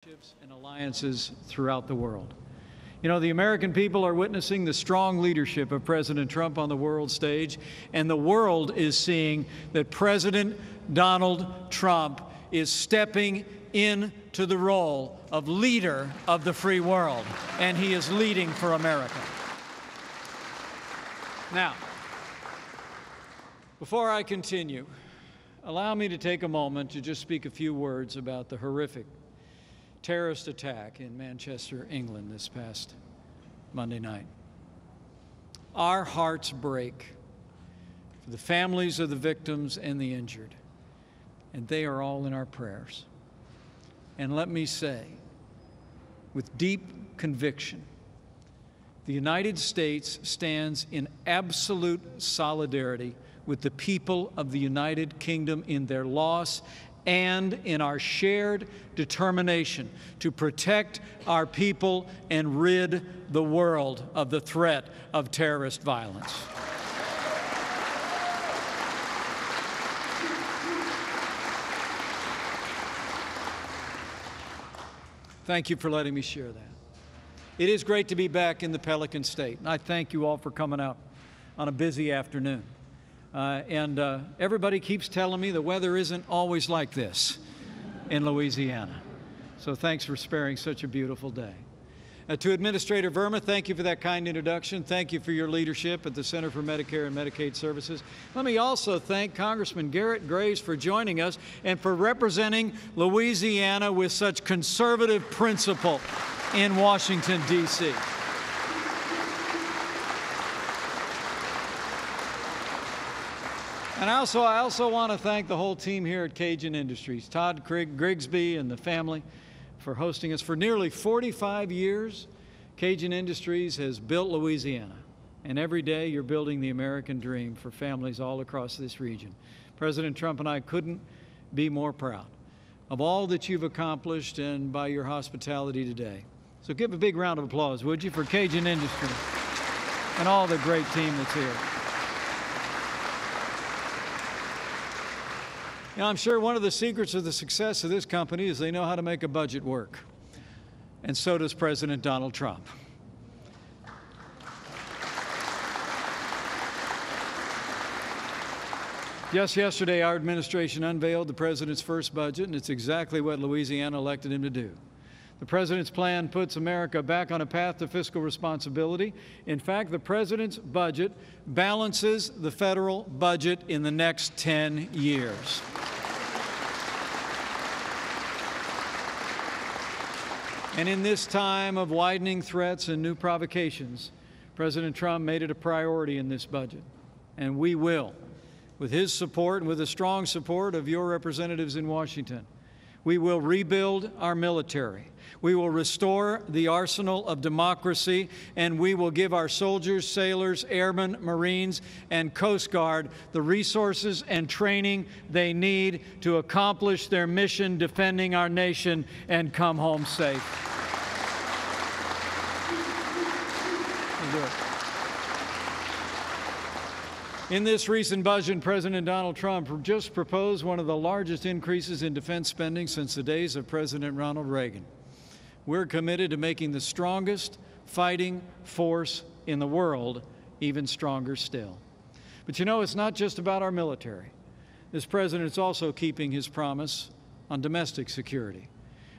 partnerships and alliances throughout the world. You know, the American people are witnessing the strong leadership of President Trump on the world stage, and the world is seeing that President Donald Trump is stepping into the role of leader of the free world, and he is leading for America. Now, before I continue, allow me to take a moment to just speak a few words about the horrific terrorist attack in Manchester, England this past Monday night. Our hearts break for the families of the victims and the injured, and they are all in our prayers. And let me say, with deep conviction, the United States stands in absolute solidarity with the people of the United Kingdom in their loss and in our shared determination to protect our people and rid the world of the threat of terrorist violence. Thank you for letting me share that. It is great to be back in the Pelican State, and I thank you all for coming out on a busy afternoon. Everybody keeps telling me the weather isn't always like this in Louisiana. So thanks for sparing such a beautiful day. To Administrator Verma, thank you for that kind introduction. Thank you for your leadership at the Center for Medicare and Medicaid Services. Let me also thank Congressman Garrett Graves for joining us and for representing Louisiana with such conservative principle in Washington, D.C. And I also want to thank the whole team here at Cajun Industries, Todd Grigsby and the family, for hosting us. For nearly 45 years, Cajun Industries has built Louisiana. And every day you're building the American dream for families all across this region. President Trump and I couldn't be more proud of all that you've accomplished and by your hospitality today. So give a big round of applause, would you, for Cajun Industries and all the great team that's here. Now, I'm sure one of the secrets of the success of this company is they know how to make a budget work. And so does President Donald Trump. Just yesterday, our administration unveiled the president's first budget, and it's exactly what Louisiana elected him to do. The president's plan puts America back on a path to fiscal responsibility. In fact, the president's budget balances the federal budget in the next 10 years. And in this time of widening threats and new provocations, President Trump made it a priority in this budget. And we will, with his support and with the strong support of your representatives in Washington, we will rebuild our military. We will restore the arsenal of democracy, and we will give our soldiers, sailors, airmen, Marines, and Coast Guard the resources and training they need to accomplish their mission defending our nation and come home safe. In this recent budget, President Donald Trump just proposed one of the largest increases in defense spending since the days of President Ronald Reagan. We're committed to making the strongest fighting force in the world even stronger still. But you know, it's not just about our military. This president is also keeping his promise on domestic security.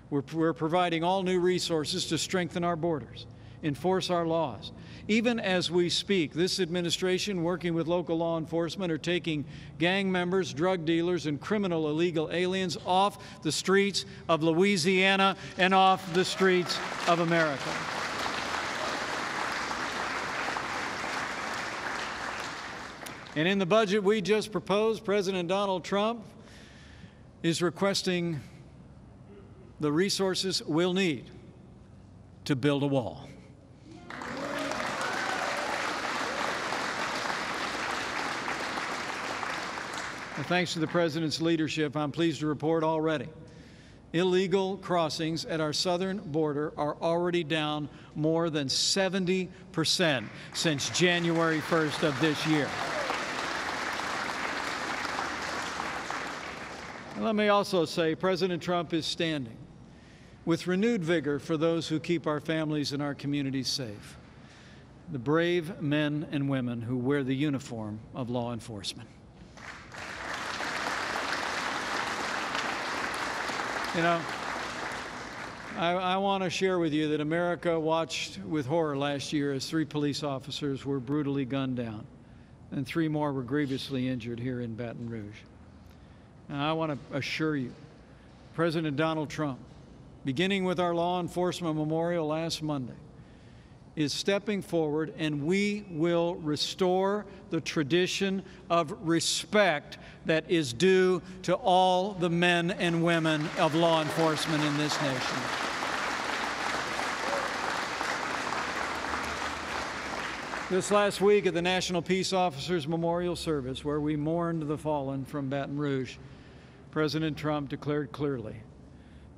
We're providing all new resources to strengthen our borders, enforce our laws. Even as we speak, this administration, working with local law enforcement, are taking gang members, drug dealers, and criminal illegal aliens off the streets of Louisiana and off the streets of America. And in the budget we just proposed, President Donald Trump is requesting the resources we'll need to build a wall. Thanks to the President's leadership, I'm pleased to report already illegal crossings at our southern border are already down more than 70% since January 1st of this year. Let me also say President Trump is standing with renewed vigor for those who keep our families and our communities safe, the brave men and women who wear the uniform of law enforcement. You know, I want to share with you that America watched with horror last year as 3 police officers were brutally gunned down, and 3 more were grievously injured here in Baton Rouge. And I want to assure you, President Donald Trump, beginning with our law enforcement memorial last Monday, is stepping forward, and we will restore the tradition of respect that is due to all the men and women of law enforcement in this nation. This last week at the National Peace Officers Memorial Service, where we mourned the fallen from Baton Rouge, President Trump declared clearly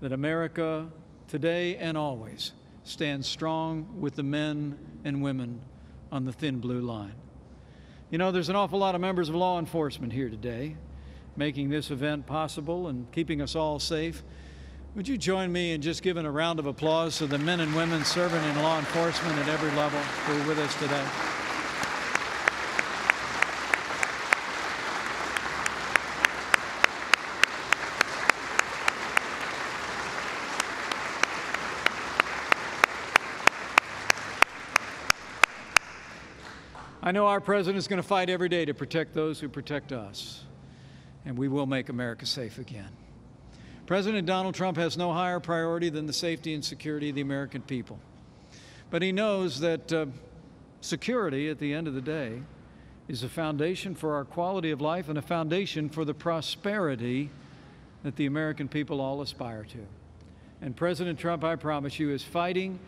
that America, today and always, stands strong with the men and women on the thin blue line. You know, there's an awful lot of members of law enforcement here today, making this event possible and keeping us all safe. Would you join me in just giving a round of applause to the men and women serving in law enforcement at every level who are with us today? I know our president is going to fight every day to protect those who protect us, and we will make America safe again. President Donald Trump has no higher priority than the safety and security of the American people. But he knows that security, at the end of the day, is a foundation for our quality of life and a foundation for the prosperity that the American people all aspire to. And President Trump, I promise you, is fighting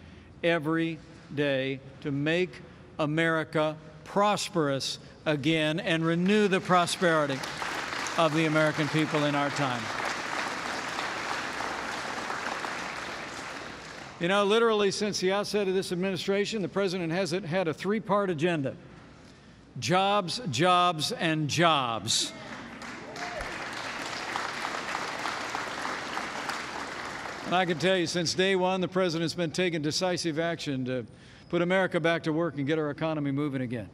every day to make America prosperous again and renew the prosperity of the American people in our time. You know, literally since the outset of this administration, the president has had a 3-part agenda: jobs, jobs, and jobs. And I can tell you, since day one, the president's been taking decisive action to put America back to work and get our economy moving again.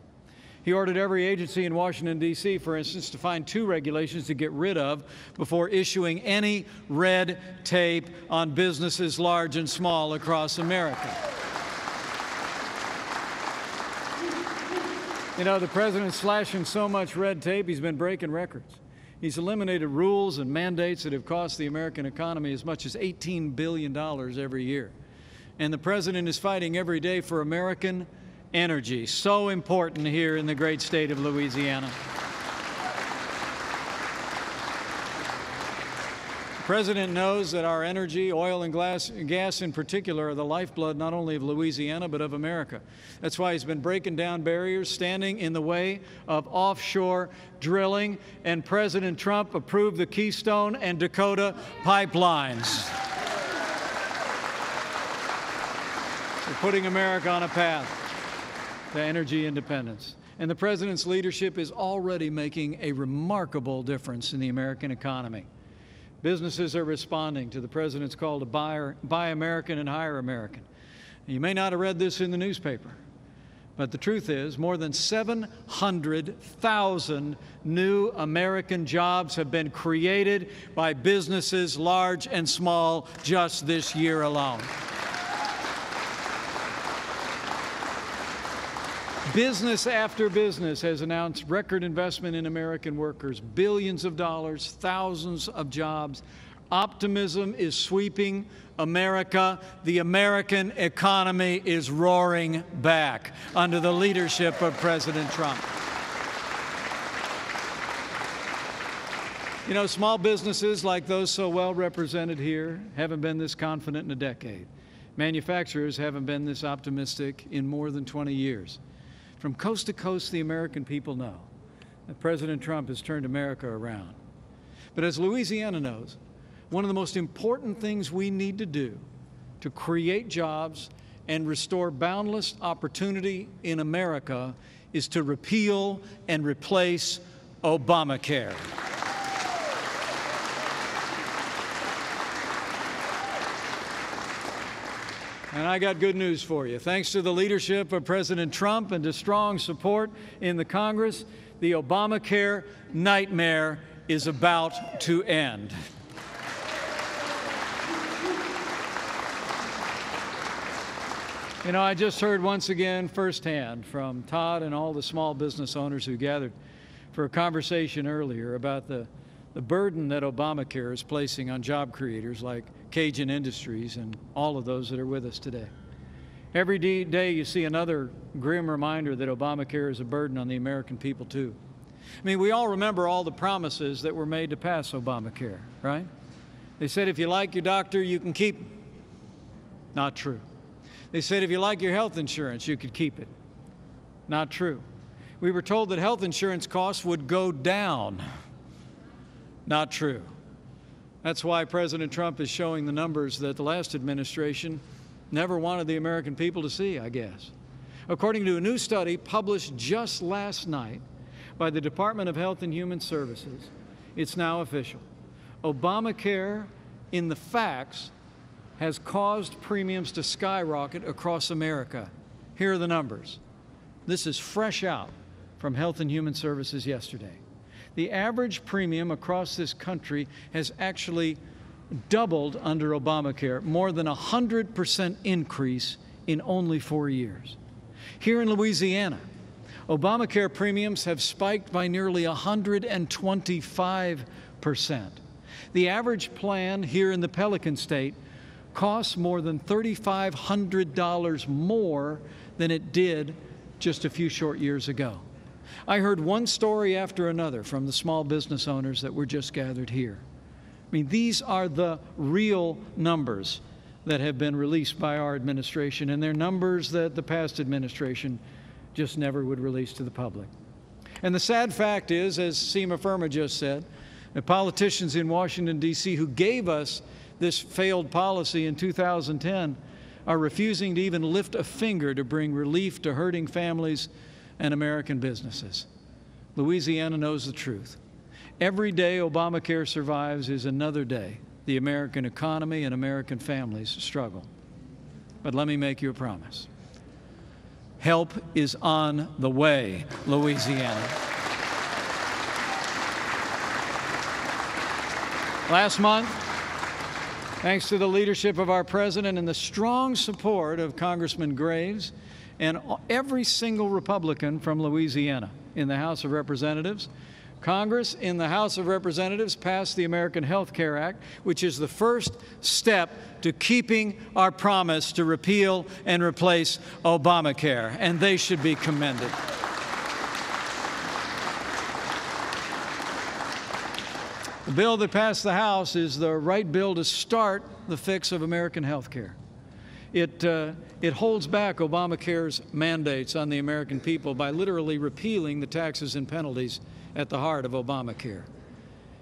He ordered every agency in Washington, D.C., for instance, to find 2 regulations to get rid of before issuing any red tape on businesses large and small across America. You know, the president's slashing so much red tape, he's been breaking records. He's eliminated rules and mandates that have cost the American economy as much as $18 billion every year. And the president is fighting every day for American energy, so important here in the great state of Louisiana. The president knows that our energy, oil and gas in particular, are the lifeblood not only of Louisiana but of America. That's why he's been breaking down barriers, standing in the way of offshore drilling, and President Trump approved the Keystone and Dakota pipelines. We're putting America on a path to energy independence. And the president's leadership is already making a remarkable difference in the American economy. Businesses are responding to the president's call to buy American and hire American. And you may not have read this in the newspaper, but the truth is more than 700,000 new American jobs have been created by businesses large and small just this year alone. Business after business has announced record investment in American workers, billions of dollars, thousands of jobs. Optimism is sweeping America. The American economy is roaring back under the leadership of President Trump. You know, small businesses like those so well represented here haven't been this confident in a decade. Manufacturers haven't been this optimistic in more than 20 years. From coast to coast, the American people know that President Trump has turned America around. But as Louisiana knows, one of the most important things we need to do to create jobs and restore boundless opportunity in America is to repeal and replace Obamacare. And I got good news for you. Thanks to the leadership of President Trump and to strong support in the Congress, the Obamacare nightmare is about to end. You know, I just heard once again firsthand from Todd and all the small business owners who gathered for a conversation earlier about the burden that Obamacare is placing on job creators like Cajun Industries and all of those that are with us today. Every day you see another grim reminder that Obamacare is a burden on the American people too. I mean, we all remember all the promises that were made to pass Obamacare, right? They said if you like your doctor, you can keep him. Not true. They said if you like your health insurance, you could keep it. Not true. We were told that health insurance costs would go down. Not true. That's why President Trump is showing the numbers that the last administration never wanted the American people to see, I guess. According to a new study published just last night by the Department of Health and Human Services, it's now official. Obamacare, in the facts, has caused premiums to skyrocket across America. Here are the numbers. This is fresh out from Health and Human Services yesterday. The average premium across this country has actually doubled under Obamacare, more than 100% increase in only 4 years. Here in Louisiana, Obamacare premiums have spiked by nearly 125%. The average plan here in the Pelican State costs more than $3,500 more than it did just a few short years ago. I heard one story after another from the small business owners that were just gathered here. I mean, these are the real numbers that have been released by our administration, and they're numbers that the past administration just never would release to the public. And the sad fact is, as Seema Verma just said, the politicians in Washington, D.C. who gave us this failed policy in 2010 are refusing to even lift a finger to bring relief to hurting families and American businesses. Louisiana knows the truth. Every day Obamacare survives is another day the American economy and American families struggle. But let me make you a promise. Help is on the way, Louisiana. Last month, thanks to the leadership of our president and the strong support of Congressman Graves and every single Republican from Louisiana in the House of Representatives, Congress in the House of Representatives passed the American Health Care Act, which is the first step to keeping our promise to repeal and replace Obamacare, and they should be commended. The bill that passed the House is the right bill to start the fix of American health care. It holds back Obamacare's mandates on the American people by literally repealing the taxes and penalties at the heart of Obamacare.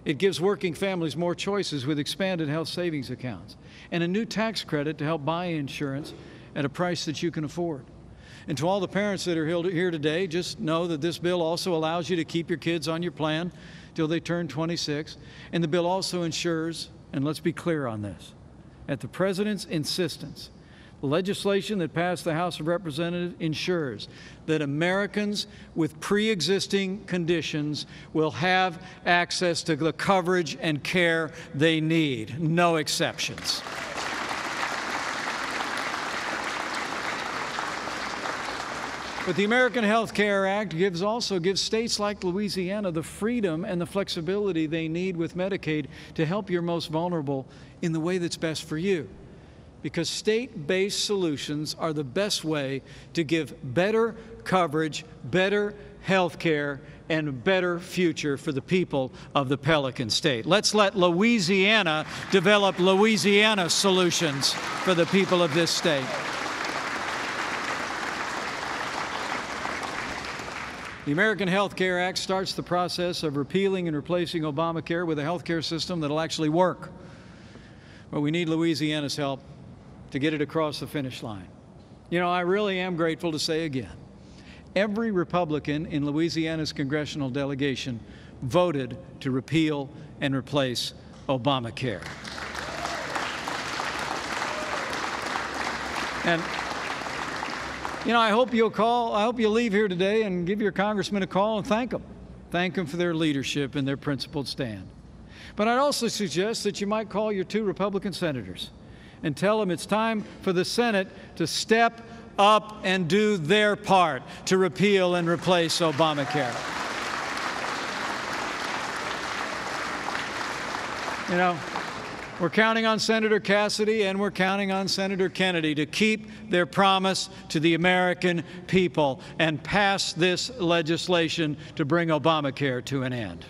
It gives working families more choices with expanded health savings accounts and a new tax credit to help buy insurance at a price that you can afford. And to all the parents that are here today, just know that this bill also allows you to keep your kids on your plan till they turn 26. And the bill also ensures, and let's be clear on this, at the President's insistence, the legislation that passed the House of Representatives ensures that Americans with pre-existing conditions will have access to the coverage and care they need, no exceptions. But the American Health Care Act also gives states like Louisiana the freedom and the flexibility they need with Medicaid to help your most vulnerable in the way that's best for you. Because state-based solutions are the best way to give better coverage, better health care, and a better future for the people of the Pelican State. Let's let Louisiana develop Louisiana solutions for the people of this state. The American Health Care Act starts the process of repealing and replacing Obamacare with a health care system that will actually work. But we need Louisiana's help to get it across the finish line. You know, I really am grateful to say again, every Republican in Louisiana's congressional delegation voted to repeal and replace Obamacare. And, I hope you'll leave here today and give your congressman a call and thank them. Thank them for their leadership and their principled stand. But I'd also suggest that you might call your 2 Republican senators and tell them it's time for the Senate to step up and do their part to repeal and replace Obamacare. We're counting on Senator Cassidy and we're counting on Senator Kennedy to keep their promise to the American people and pass this legislation to bring Obamacare to an end.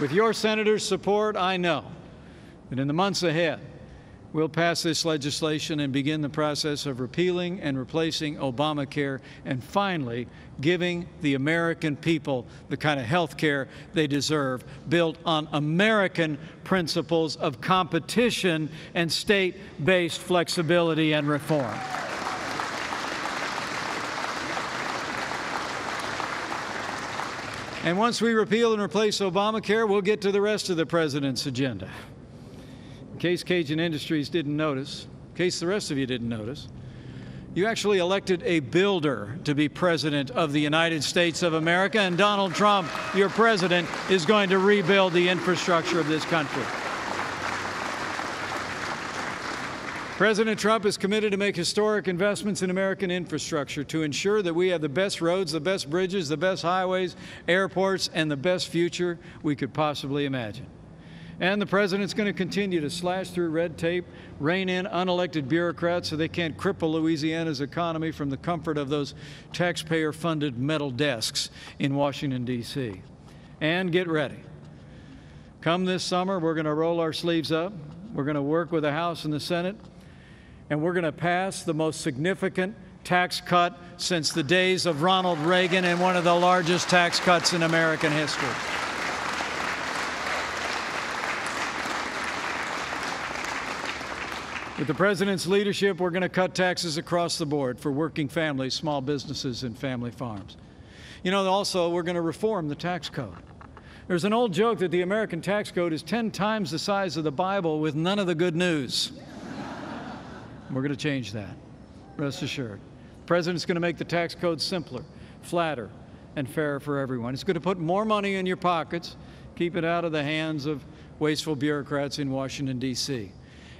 With your senators' support, I know that in the months ahead, we'll pass this legislation and begin the process of repealing and replacing Obamacare and finally giving the American people the kind of health care they deserve, built on American principles of competition and state-based flexibility and reform. And once we repeal and replace Obamacare, we'll get to the rest of the president's agenda. In case Cajun Industries didn't notice, in case the rest of you didn't notice, you actually elected a builder to be president of the United States of America, and Donald Trump, your president, is going to rebuild the infrastructure of this country. President Trump is committed to make historic investments in American infrastructure to ensure that we have the best roads, the best bridges, the best highways, airports, and the best future we could possibly imagine. And the president's going to continue to slash through red tape, rein in unelected bureaucrats so they can't cripple Louisiana's economy from the comfort of those taxpayer-funded metal desks in Washington, D.C. And get ready. Come this summer, we're going to roll our sleeves up. We're going to work with the House and the Senate, and we're going to pass the most significant tax cut since the days of Ronald Reagan and one of the largest tax cuts in American history. With the president's leadership, we're going to cut taxes across the board for working families, small businesses, and family farms. Also, we're going to reform the tax code. There's an old joke that the American tax code is 10 times the size of the Bible with none of the good news. We're going to change that, rest assured. The president's going to make the tax code simpler, flatter, and fairer for everyone. It's going to put more money in your pockets, keep it out of the hands of wasteful bureaucrats in Washington, D.C.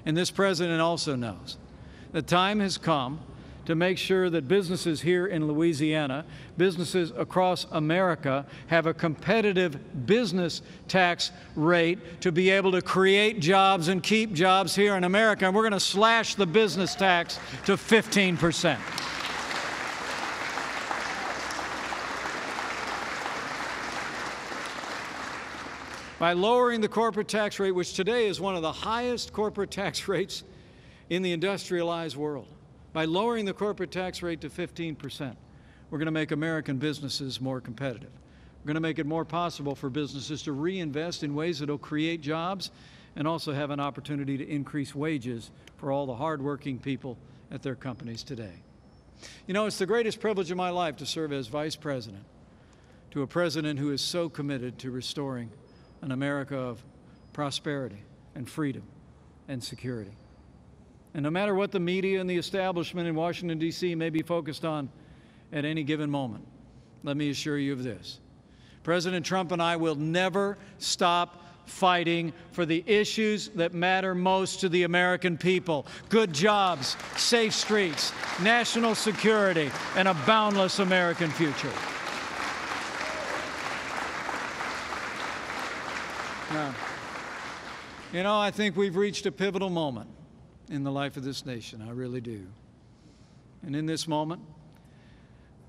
And this president also knows the time has come to make sure that businesses here in Louisiana, businesses across America, have a competitive business tax rate to be able to create jobs and keep jobs here in America. And we're going to slash the business tax to 15%. By lowering the corporate tax rate, which today is one of the highest corporate tax rates in the industrialized world, by lowering the corporate tax rate to 15%, we're going to make American businesses more competitive. We're going to make it more possible for businesses to reinvest in ways that will create jobs and also have an opportunity to increase wages for all the hardworking people at their companies today. It's the greatest privilege of my life to serve as vice president to a president who is so committed to restoring an America of prosperity and freedom and security. And no matter what the media and the establishment in Washington, D.C. may be focused on at any given moment, let me assure you of this. President Trump and I will never stop fighting for the issues that matter most to the American people: good jobs, safe streets, national security, and a boundless American future. Now, I think we've reached a pivotal moment in the life of this nation. I really do. And in this moment,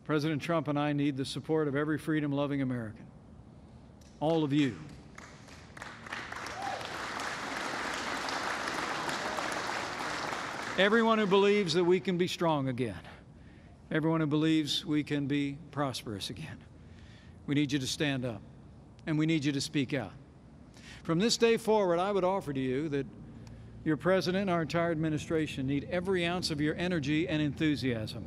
President Trump and I need the support of every freedom-loving American. All of you. Everyone who believes that we can be strong again. Everyone who believes we can be prosperous again. We need you to stand up, and we need you to speak out. From this day forward, I would offer to you that your president and our entire administration need every ounce of your energy and enthusiasm,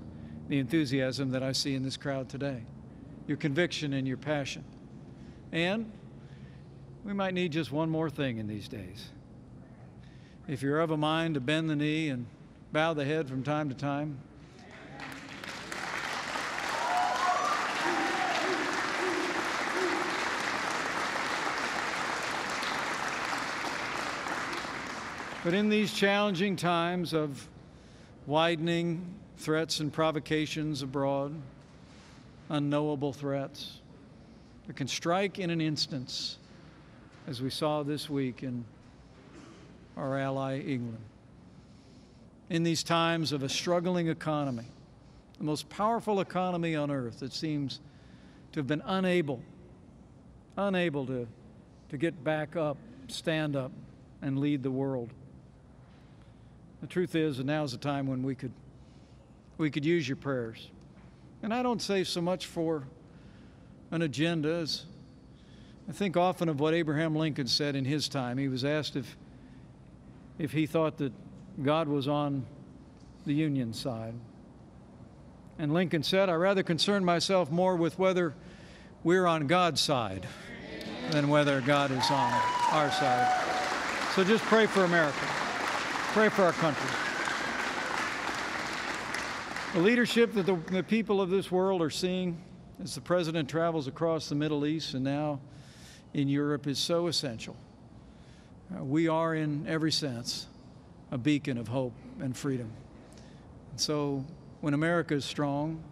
the enthusiasm that I see in this crowd today, your conviction and your passion. And we might need just one more thing in these days. If you're of a mind to bend the knee and bow the head from time to time, but in these challenging times of widening threats and provocations abroad, unknowable threats that can strike in an instant, as we saw this week in our ally England. In these times of a struggling economy, the most powerful economy on earth that seems to have been unable to get back up, stand up, and lead the world. The truth is that now is the time when we could use your prayers. And I don't say so much for an agenda as I think often of what Abraham Lincoln said in his time. He was asked if he thought that God was on the Union side. And Lincoln said, "I rather concern myself more with whether we're on God's side than whether God is on our side." So just pray for America. Pray for our country. The leadership that the people of this world are seeing as the President travels across the Middle East and now in Europe is so essential. We are, in every sense, a beacon of hope and freedom. And so when America is strong,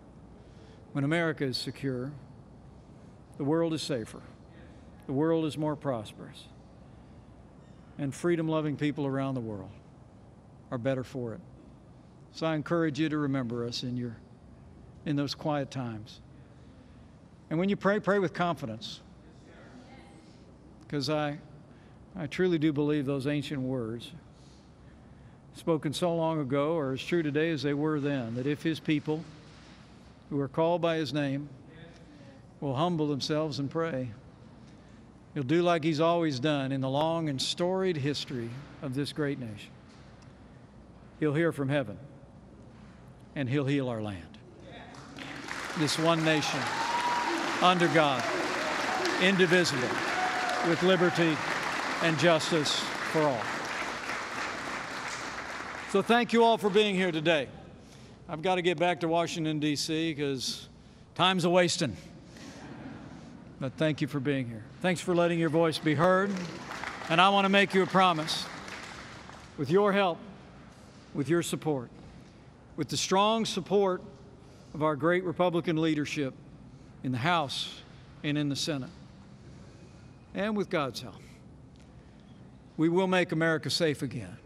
when America is secure, the world is safer. The world is more prosperous. And freedom-loving people around the world are better for it. So I encourage you to remember us in those quiet times. And when you pray, pray with confidence. Because I truly do believe those ancient words, spoken so long ago, are as true today as they were then, that if His people, who are called by His name, will humble themselves and pray, He'll do like He's always done in the long and storied history of this great nation. He'll hear from heaven, and He'll heal our land. This one nation, under God, indivisible, with liberty and justice for all. So thank you all for being here today. I've got to get back to Washington, D.C., because time's a-wasting. But thank you for being here. Thanks for letting your voice be heard. And I want to make you a promise. With your help, with your support, with the strong support of our great Republican leadership in the House and in the Senate, and with God's help, we will make America safe again.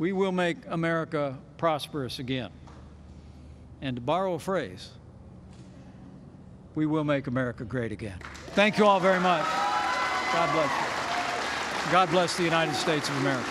We will make America prosperous again. And to borrow a phrase, we will make America great again. Thank you all very much. God bless you. God bless the United States of America.